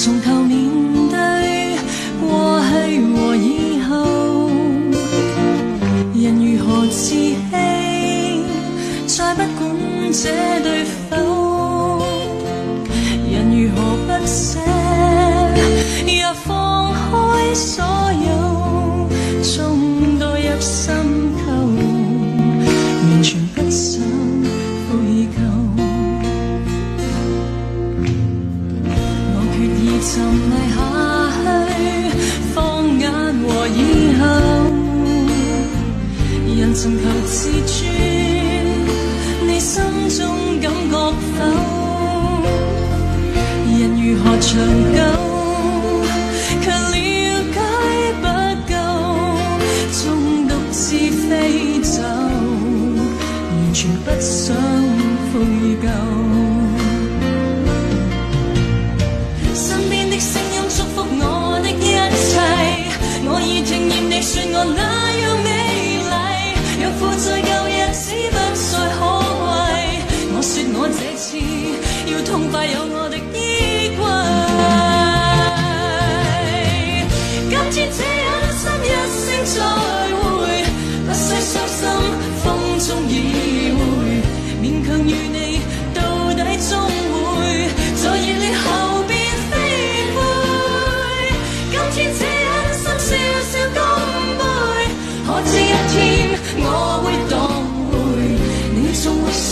從頭面對過去和以後，人如何自欺，再不管這對否，人如何不捨，若放開所有，終墮入深溝，完全不想悔疚。我決意沉迷下去，放眼和以後，人尋求自尊，你心中感覺否？人如何長久，卻了解不夠，終獨自飛走，完全不想悔疚。身邊的聲音祝福我的一切，我已聽厭你說我那樣美麗，若負在舊日子不再可貴，我說我這次要痛快有我的衣櫃。今天這一生一聲再會，不需傷心風中已回，勉強與你到底終會在熱烈後變飛灰。今天這一生小小乾杯，可知一天我會當回，你總會說